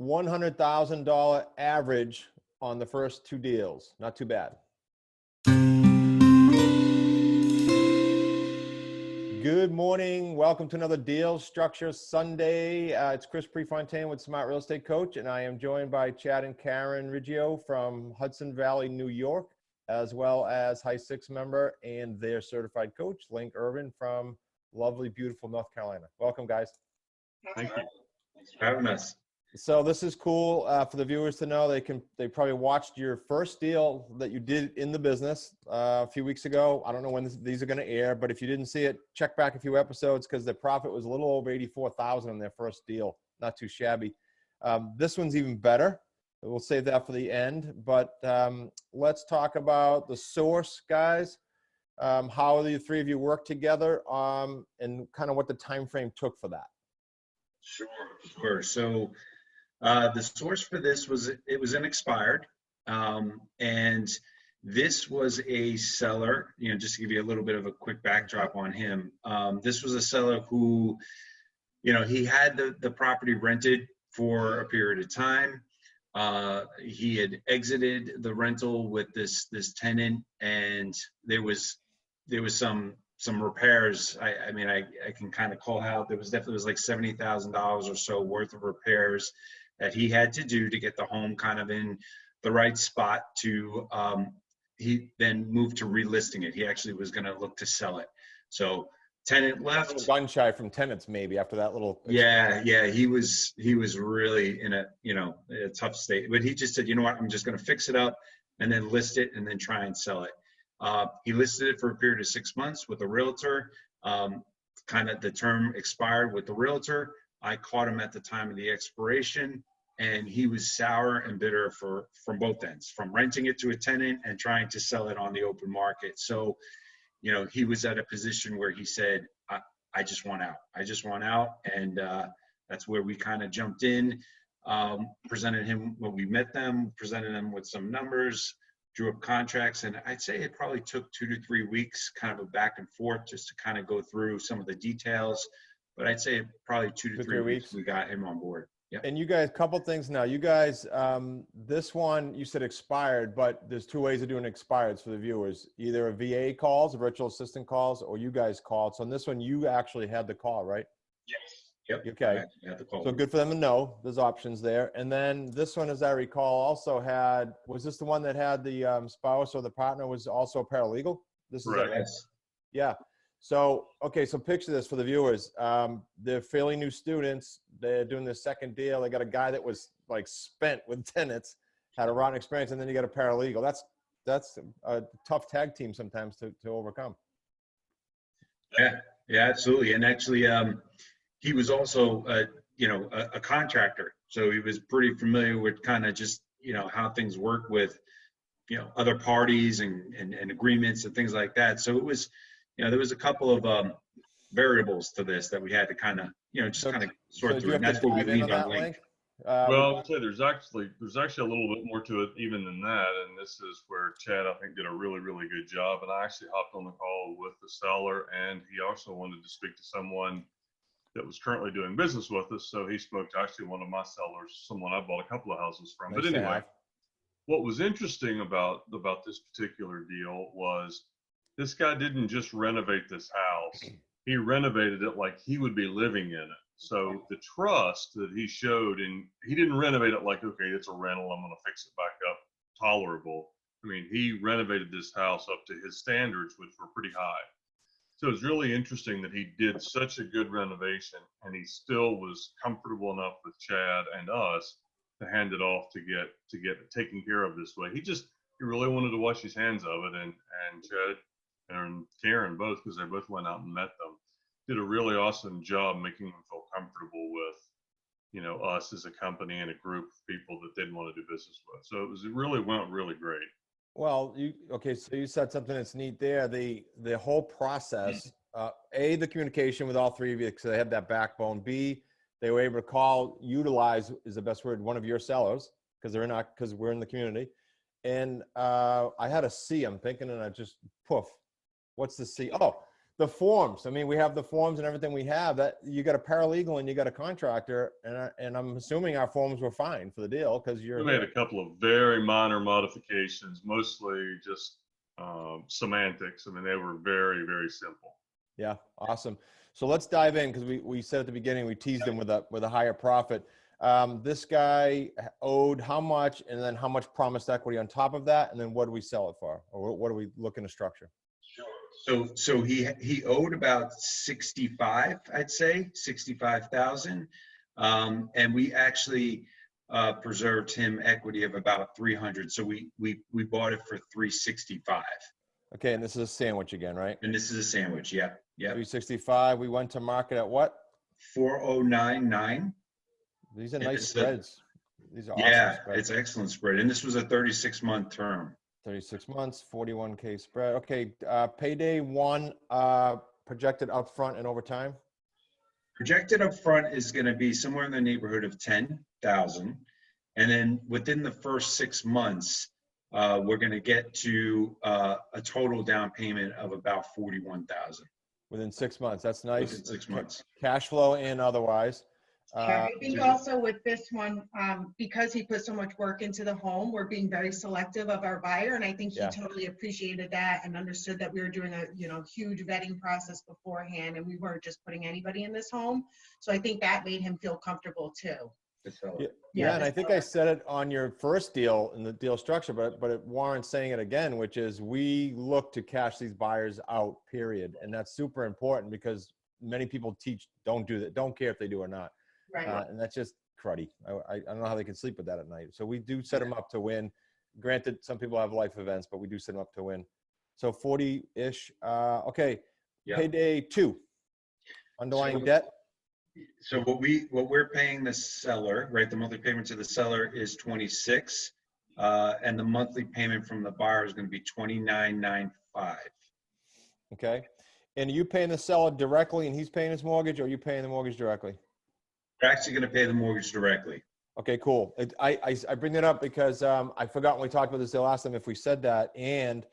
$100,000 average on the first 2 deals. Not too bad. Good morning. Welcome to another Deal Structure Sunday. It's Chris Prefontaine with Smart Real Estate Coach, and I am joined by Chad and Karen Riggio from Hudson Valley, New York, as well as High Six member and their certified coach, Link Irvin from lovely, beautiful North Carolina. Welcome, guys. Thank you. Thanks for having us. So this is cool for the viewers to know. They probably watched your first deal that you did in the business a few weeks ago. I don't know when these are going to air, but if you didn't see it, check back a few episodes because the profit was a little over 84,000 on their first deal. Not too shabby. This one's even better. We'll save that for the end. But let's talk about the source, guys. How the three of you work together, and kind of what the time frame took for that. Sure. So the source for this was an expired, and this was a seller. Just to give you a little bit of a quick backdrop on him. This was a seller who, he had the property rented for a period of time. He had exited the rental with this tenant, and there was some repairs. I mean, I can kind of call out, there was definitely like $70,000 or so worth of repairs that he had to do to get the home kind of in the right spot to, he then moved to relisting it. He actually was going to look to sell it. So tenant left. Gun shy from tenants maybe after that little. Yeah. He was really in a tough state, but he just said, you know what, I'm just going to fix it up and then list it and then try and sell it. He listed it for a period of 6 months with a realtor. Kind of the term expired with the realtor. I caught him at the time of the expiration, and he was sour and bitter from both ends, from renting it to a tenant and trying to sell it on the open market. So, he was at a position where he said, I just want out. I just want out. And that's where we kind of jumped in, presented him when we met them, presented them with some numbers, drew up contracts, and I'd say it probably took 2 to 3 weeks, kind of a back and forth, just to kind of go through some of the details. But I'd say probably 2 to 3 weeks we got him on board. Yeah. And you guys, couple things now. You guys, this one you said expired, but there's 2 ways of doing expireds for the viewers. Either a VA calls, a virtual assistant calls, or you guys called. So on this one, you actually had the call, right? Yes. Yep. Okay. So good for them to know there's options there. And then this one, as I recall, also had, was this the one that had the spouse or the partner was also a paralegal? This is right. Yes. Yeah. So, okay. So picture this for the viewers. They're fairly new students. They're doing their second deal. They got a guy that was like spent with tenants, had a rotten experience. And then you got a paralegal. That's a tough tag team sometimes to overcome. Yeah, absolutely. And actually, he was also, a contractor. So he was pretty familiar with kind of just, how things work with, other parties and agreements and things like that. So it was, there was a couple of variables to this that we had to kind of, sort through. And that's what we leaned on Link. Well, I'll say there's actually a little bit more to it even than that. And this is where Chad, I think, did a really, really good job. And I actually hopped on the call with the seller, and he also wanted to speak to someone that was currently doing business with us. So he spoke to actually one of my sellers, someone I bought a couple of houses from. But anyway, what was interesting about this particular deal was this guy didn't just renovate this house. He renovated it like he would be living in it. So the trust that he showed, and he didn't renovate it like, okay, it's a rental, I'm going to fix it back up, tolerable. I mean, he renovated this house up to his standards, which were pretty high. So it's really interesting that he did such a good renovation, and he still was comfortable enough with Chad and us to hand it off to get it taken care of this way. He really wanted to wash his hands of it, and Chad and Karen both, because they both went out and met them, did a really awesome job making them feel comfortable with, us as a company and a group of people that they'd want to do business with. So it really went really great. Well, so you said something that's neat there. The whole process, A, the communication with all three of you, because they had that backbone. B, they were able to utilize is the best word, one of your sellers, because we're in the community. And I had a C, I'm thinking, and I just poof. What's the C? Oh, the forms. I mean, we have the forms and everything we have. That you got a paralegal and you got a contractor, and I'm assuming our forms were fine for the deal because We made a couple of very minor modifications, mostly just semantics. I mean, they were very, very simple. Yeah, awesome. So let's dive in because we said at the beginning we teased him with a higher profit. This guy owed how much, and then how much promised equity on top of that, and then what do we sell it for, or what are we looking to structure? So he owed about 65, I'd say 65,000, and we actually preserved him equity of about 300. So we bought it for 365. Okay, and this is a sandwich again, right? And this is a sandwich. Yeah, yeah. 365. We went to market at what? 4099. These are nice spreads. These are yeah, awesome spreads. It's excellent spread, and this was a 36-month term. 36 months, 41K spread. Okay, payday one projected upfront and over time. Projected upfront is going to be somewhere in the neighborhood of 10,000, and then within the first 6 months, we're going to get to a total down payment of about 41,000. Within 6 months, that's nice. Within 6 months. Cash flow and otherwise. I think also with this one, because he put so much work into the home, we're being very selective of our buyer, and I think he totally appreciated that and understood that we were doing a huge vetting process beforehand, and we weren't just putting anybody in this home. So I think that made him feel comfortable too. Yeah, and I think I said it on your first deal in the deal structure, but it warrants saying it again, which is we look to cash these buyers out, period, and that's super important because many people don't do that, don't care if they do or not. Right. And that's just cruddy. I don't know how they can sleep with that at night. So we do set them up to win. Granted, some people have life events, but we do set them up to win. So 40-ish. Okay. Yep. Payday 2. Underlying debt. So what we're paying the seller, right? The monthly payment to the seller is 26, and the monthly payment from the buyer is going to be 29.95. Okay. And are you paying the seller directly, and he's paying his mortgage, or are you paying the mortgage directly? We're actually going to pay the mortgage directly. Okay, cool. I bring that up because I forgot when we talked about this the last time if we said that, and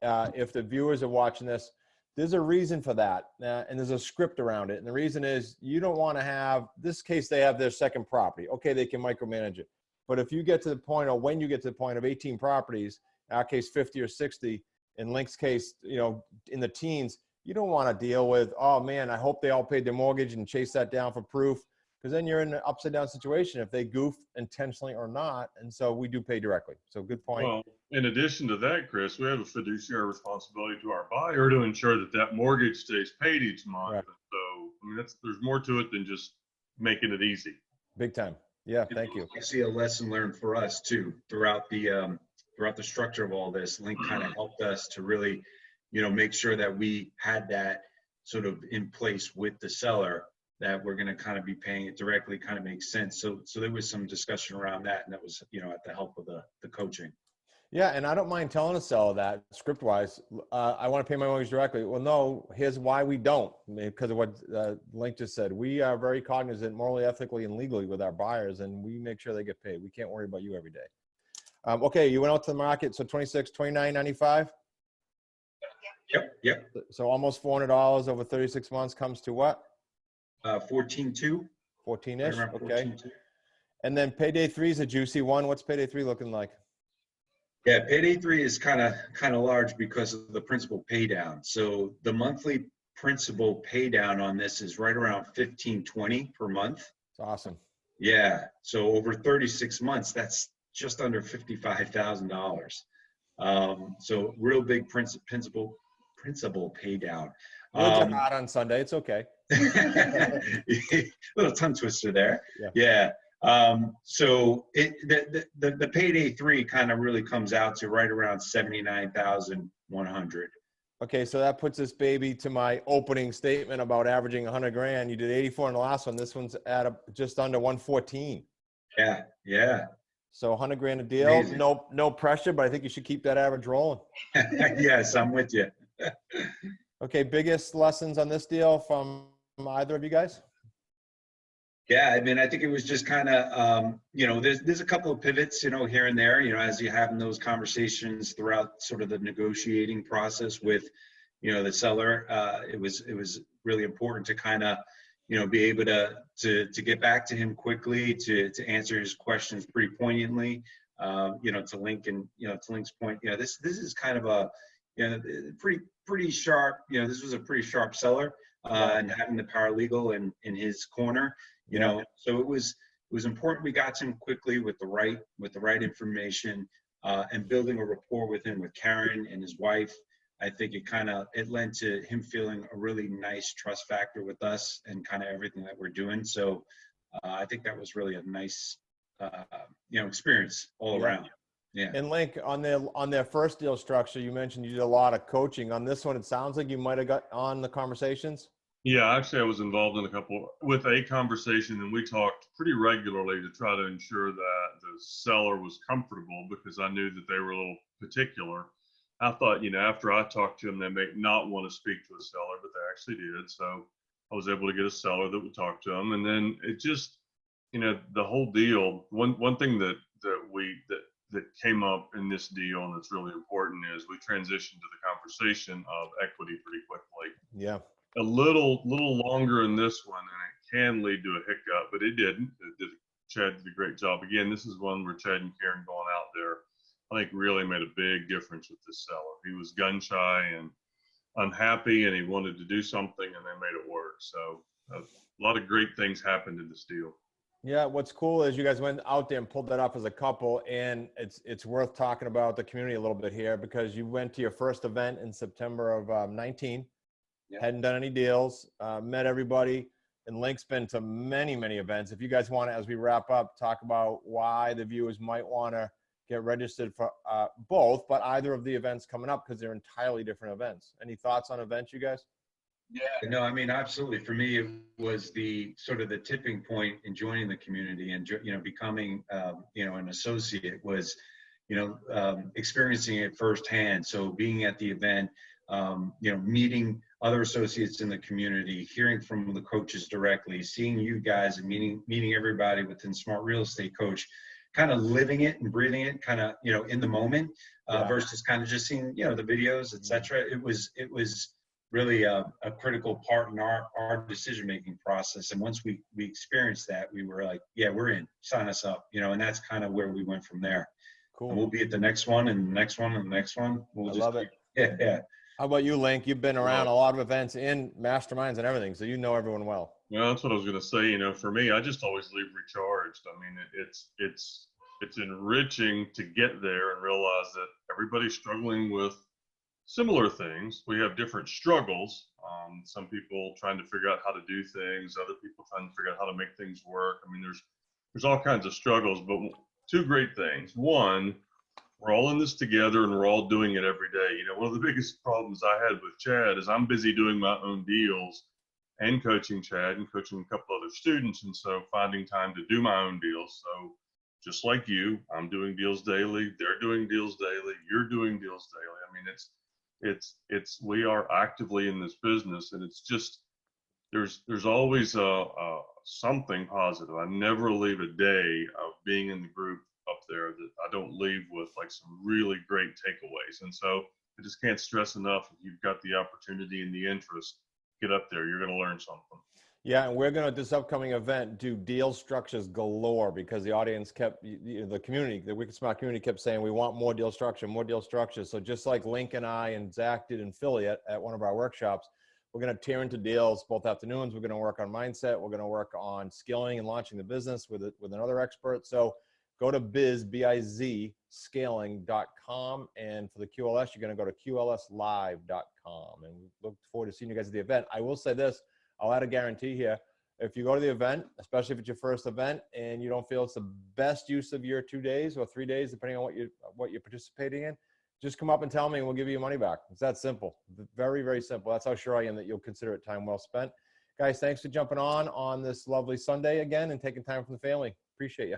if the viewers are watching this, there's a reason for that, and there's a script around it. And the reason is you don't want to have this case. They have their second property. Okay, they can micromanage it, but if you get to the point, or when you get to the point of 18 properties, in our case 50 or 60, in Link's case, in the teens, you don't want to deal with, oh man, I hope they all paid their mortgage and chase that down for proof. Because then you're in an upside down situation if they goof intentionally or not. And so we do pay directly. So good point. Well, in addition to that, Chris, we have a fiduciary responsibility to our buyer to ensure that that mortgage stays paid each month. Right. So, I mean, there's more to it than just making it easy. Big time. Yeah, thank you. I see a lesson learned for us too throughout the structure of all this. Link kind of helped us to really, make sure that we had that sort of in place with the seller, that we're going to kind of be paying it directly. Kind of makes sense. So there was some discussion around that, and that was, at the help of the coaching. Yeah, and I don't mind telling a seller that script-wise, I want to pay my mortgage directly. Well, no, here's why we don't, because of what Link just said. We are very cognizant, morally, ethically, and legally with our buyers, and we make sure they get paid. We can't worry about you every day. Okay, you went out to the market, so 26, 29.95. Yep. So almost $400 over 36 months comes to what? 14.2. 14-ish. Right, okay. 14.2. And then payday 3 is a juicy one. What's payday 3 looking like? Yeah, payday 3 is kind of large because of the principal pay down. So the monthly principal pay down on this is right around $1,520 per month. It's awesome. Yeah. So over 36 months, that's just under $55,000. So real big principal pay down. Words are hot on Sunday. It's okay. Little tongue twister there. Yeah. So the payday 3 kind of really comes out to right around 79,100. Okay, so that puts this baby to my opening statement about averaging 100 grand. You did 84 in the last one. This one's at just under 114. Yeah. So 100 grand a deal. Amazing. No pressure, but I think you should keep that average rolling. Yes, I'm with you. Okay, biggest lessons on this deal from either of you guys? Yeah, I mean, I think it was just kind of, there's a couple of pivots, here and there, as you have in those conversations throughout sort of the negotiating process with, the seller. It was really important to kind of, be able to get back to him quickly, to answer his questions pretty poignantly. To Link's point, this is kind of a, pretty sharp. This was a pretty sharp seller, and having the paralegal in his corner. So it was important we got to him quickly with the right information, and building a rapport with him, with Karen and his wife. I think it led to him feeling a really nice trust factor with us and kind of everything that we're doing. So I think that was really a nice, experience all around. Yeah. And Link, on their first deal structure, you mentioned you did a lot of coaching. On this one, it sounds like you might have got on the conversations. Yeah, actually, I was involved in a conversation, and we talked pretty regularly to try to ensure that the seller was comfortable, because I knew that they were a little particular. I thought, after I talked to them, they may not want to speak to a seller, but they actually did. So I was able to get a seller that would talk to them. And then it just, the whole deal, one thing that came up in this deal, and that's really important, is we transitioned to the conversation of equity pretty quickly. Yeah. A little longer in this one, and it can lead to a hiccup, but it didn't. Chad did a great job. Again, this is one where Chad and Karen going out there, I think, really made a big difference with this seller. He was gun shy and unhappy, and he wanted to do something, and they made it work. So a lot of great things happened in this deal. Yeah, what's cool is you guys went out there and pulled that off as a couple, and it's worth talking about the community a little bit here, because you went to your first event in September of 19, hadn't done any deals, met everybody, and Link's been to many, many events. If you guys want to, as we wrap up, talk about why the viewers might want to get registered for both, but either of the events coming up, because they're entirely different events. Any thoughts on events, you guys? Yeah, no, I mean, absolutely. For me, it was the sort of the tipping point in joining the community and, becoming, an associate was, experiencing it firsthand. So being at the event, meeting other associates in the community, hearing from the coaches directly, seeing you guys and meeting everybody within Smart Real Estate Coach, kind of living it and breathing it, kind of, in the moment, versus kind of just seeing, the videos, etc. It was really a critical part in our decision-making process. And once we experienced that, we were like, yeah, we're in, sign us up, and that's kind of where we went from there. Cool. And we'll be at the next one and the next one and the next one. I love it. Yeah. How about you, Link? You've been around a lot of events in masterminds and everything, so you know everyone well. Well, that's what I was going to say. For me, I just always leave recharged. I mean, it's enriching to get there and realize that everybody's struggling with similar things. We have different struggles. Some people trying to figure out how to do things, other people trying to figure out how to make things work. I mean, there's all kinds of struggles, but two great things. One, we're all in this together and we're all doing it every day. One of the biggest problems I had with Chad is I'm busy doing my own deals and coaching Chad and coaching a couple other students. And so finding time to do my own deals. So just like you, I'm doing deals daily. They're doing deals daily. You're doing deals daily. I mean, we are actively in this business, and it's just, there's always something positive. I never leave a day of being in the group up there that I don't leave with like some really great takeaways. And so I just can't stress enough, if you've got the opportunity and the interest, get up there. You're going to learn something. Yeah, and we're going to, at this upcoming event, do deal structures galore, because the audience kept, the community, the Wicked Smart community kept saying, we want more deal structure, more deal structure. So just like Link and I and Zach did in Philly at one of our workshops, we're going to tear into deals both afternoons. We're going to work on mindset. We're going to work on skilling and launching the business with another expert. So go to biz scaling.com. And for the QLS, you're going to go to qlslive.com. And we look forward to seeing you guys at the event. I will say this, I'll add a guarantee here. If you go to the event, especially if it's your first event and you don't feel it's the best use of your 2 days or 3 days, depending on what you're participating in, just come up and tell me and we'll give you your money back. It's that simple. Very, very simple. That's how sure I am that you'll consider it time well spent. Guys, thanks for jumping on this lovely Sunday again and taking time from the family. Appreciate you.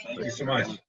Thank you so much.